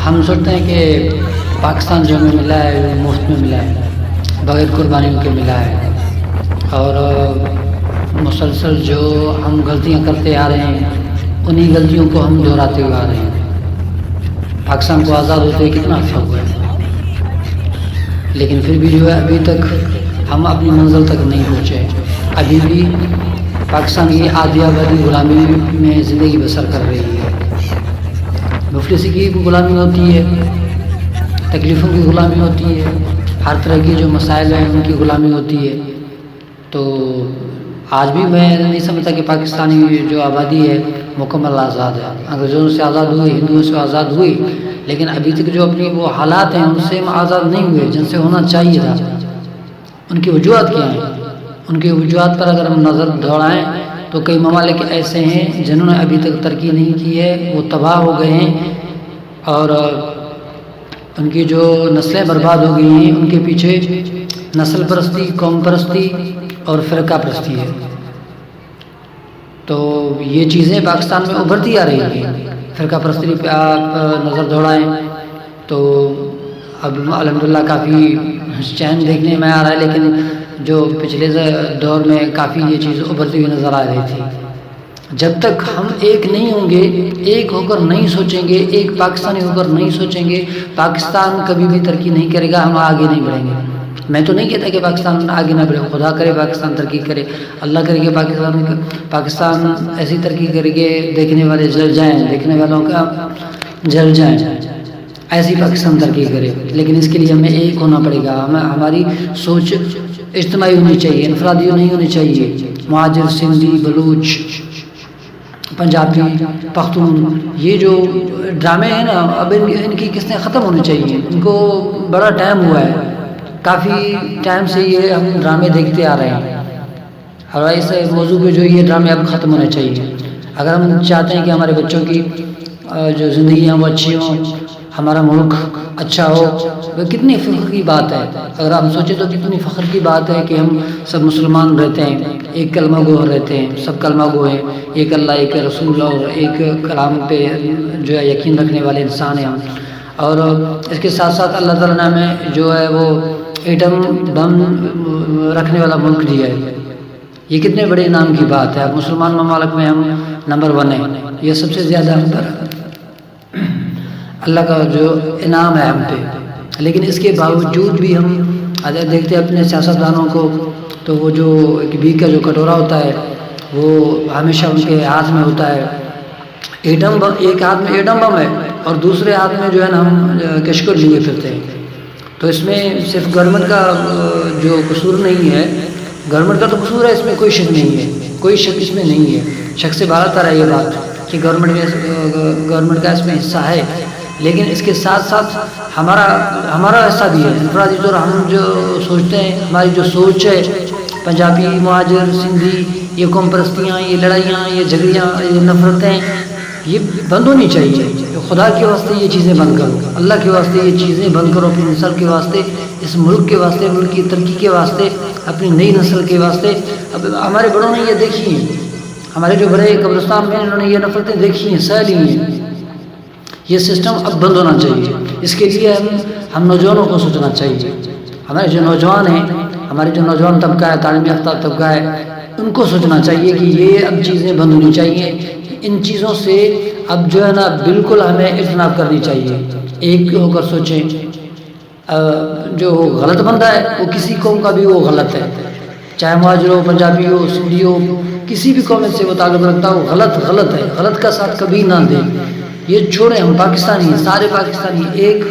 ہم سوچتے ہیں کہ پاکستان جو ہمیں ملا ہے وہ مفت میں ملا ہے، بغیر قربانیوں کے ملا ہے، اور مسلسل جو ہم غلطیاں کرتے آ رہے ہیں انہی غلطیوں کو ہم دہراتے ہوئے آ رہے ہیں۔ پاکستان کو آزاد ہوتے کتنا عرصہ ہوا ہے، لیکن پھر بھی جو ہے ابھی تک ہم اپنی منزل تک نہیں پہنچے۔ ابھی بھی پاکستان کی آدھی آبادی غلامی میں زندگی بسر کر رہی ہے۔ مفلسی کی غلامی ہوتی ہے، تکلیفوں کی غلامی ہوتی ہے، ہر طرح کی جو مسائل ہیں ان کی غلامی ہوتی ہے۔ تو آج بھی میں نہیں سمجھتا کہ پاکستانی جو آبادی ہے مکمل آزاد ہے۔ انگریزوں سے آزاد ہوئی، ہندوؤں سے آزاد ہوئی، لیکن ابھی تک جو اپنی وہ حالات ہیں ان سے ہم آزاد نہیں ہوئے جن سے ہونا چاہیے تھا۔ ان کی وجوہات کیا ہیں؟ ان کی وجوہات پر اگر ہم نظر دوڑائیں تو کئی ممالک ایسے ہیں جنہوں نے ابھی تک ترقی نہیں کی ہے، وہ تباہ ہو گئے ہیں، اور ان کی جو نسلیں برباد ہو گئی ہیں ان کے پیچھے نسل پرستی، قوم پرستی اور فرقہ پرستی ہے۔ تو یہ چیزیں پاکستان میں ابھرتی آ رہی ہیں۔ فرقہ پرستی پہ آپ نظر دوڑائیں تو اب الحمدللہ کافی چین دیکھنے میں آ رہا ہے، لیکن جو پچھلے دور میں کافی یہ چیز ابھرتی ہوئی نظر آ رہی تھی۔ جب تک ہم ایک نہیں ہوں گے، ایک ہو کر نہیں سوچیں گے، ایک پاکستانی ہو کر نہیں سوچیں گے، پاکستان کبھی بھی ترقی نہیں کرے گا، ہم آگے نہیں بڑھیں گے۔ میں تو نہیں کہتا کہ پاکستان آگے نہ بڑھے، خدا کرے پاکستان ترقی کرے، اللہ کرے کہ پاکستان ایسی ترقی کرے کہ دیکھنے والے جل جائیں، دیکھنے والوں کا جل جائیں، ایسی پاکستان ترقی کرے۔ لیکن اس کے لیے ہمیں ایک ہونا پڑے گا، ہماری سوچ اجتماعی ہونی چاہیے، انفرادی نہیں ہونی چاہیے۔ مہاجر، سندھی، بلوچ، پنجابی، پختون، یہ جو ڈرامے ہیں نا اب ان کی قسطیں ختم ہونی چاہیے۔ ان کو بڑا ٹائم ہوا ہے، کافی ٹائم سے یہ ہم ڈرامے دیکھتے آ رہے ہیں، اور اس موضوع پہ جو یہ ڈرامے اب ختم ہونے چاہیے۔ اگر ہم چاہتے ہیں کہ ہمارے بچوں کی جو زندگیاں وہ اچھی ہوں، ہمارا ملک اچھا ہو، وہ کتنی فخر کی بات ہے۔ اگر ہم سوچیں تو کتنی فخر کی بات ہے کہ ہم سب مسلمان رہتے ہیں، ایک کلمہ گو رہتے ہیں، سب کلمہ گو ہیں، ایک اللہ، ایک رسول اور ایک کلام پہ جو ہے یقین رکھنے والے انسان ہیں ہم۔ اور اس کے ساتھ ساتھ اللہ تعالیٰ نے ہمیں جو ہے وہ ایٹم بم رکھنے والا ملک دیا ہے۔ یہ کتنے بڑے انعام کی بات ہے۔ اب مسلمان ممالک میں ہم نمبر 1 ہیں، یہ سب سے زیادہ ہم پر اللہ کا جو انعام ہے ہم پہ۔ لیکن اس کے باوجود بھی ہم اگر دیکھتے ہیں اپنے سیاستدانوں کو تو وہ جو ایک بیک کا جو کٹورا ہوتا ہے وہ ہمیشہ ان کے ہاتھ میں ہوتا ہے۔ ایٹم بم، ایک ہاتھ میں ایٹم بم ہے اور دوسرے ہاتھ میں جو ہے نا ہم کشکول لیے پھرتے ہیں۔ تو اس میں صرف گورنمنٹ کا جو قصور نہیں ہے، گورنمنٹ کا تو قصور ہے، اس میں کوئی شک نہیں ہے، کوئی شک اس میں نہیں ہے، شک سے باہر آ رہا ہے یہ بات کہ گورنمنٹ کا اس میں حصہ ہے۔ لیکن اس کے ساتھ ساتھ ہمارا حصہ بھی ہے، انفرادی طور ہم جو سوچتے ہیں، ہماری جو سوچ ہے، پنجابی، مہاجر، سندھی، یہ قوم پرستیاں، یہ لڑائیاں، یہ جھگڑیاں، یہ نفرتیں، یہ بند ہونی چاہیے۔ خدا کے واسطے یہ چیزیں بند کرو، اللہ کے واسطے یہ چیزیں بند کرو، اپنی نسل کے واسطے، اس ملک کے واسطے، ملک کی ترقی کے واسطے، اپنی نئی نسل کے واسطے۔ اب ہمارے بڑوں نے یہ دیکھی ہیں، ہمارے جو بڑے قبرستان میں انہوں نے یہ نفرتیں دیکھی ہیں، سہ لی ہیں۔ یہ سسٹم اب بند ہونا چاہیے۔ اس کے لیے ہم نوجوانوں کو سوچنا چاہیے۔ ہمارے جو نوجوان ہیں، ہمارے جو نوجوان طبقہ ہے، تعلیم یافتہ طبقہ ہے، ان کو سوچنا چاہیے کہ یہ اب چیزیں بند ہونی چاہیے۔ ان چیزوں سے اب جو ہے نا بالکل ہمیں اجتناب کرنی چاہیے، ایک ہو کر سوچیں۔ جو غلط بندہ ہے وہ کسی قوم کا بھی وہ غلط ہے، چاہے مہاجر ہو، پنجابی ہو، سندھی ہو، کسی بھی قوم سے وہ تعلق رکھتا ہو، غلط ہے، غلط کا ساتھ کبھی نہ دیں۔ یہ چھوڑیں، ہم پاکستانی ہیں، سارے پاکستانی ایک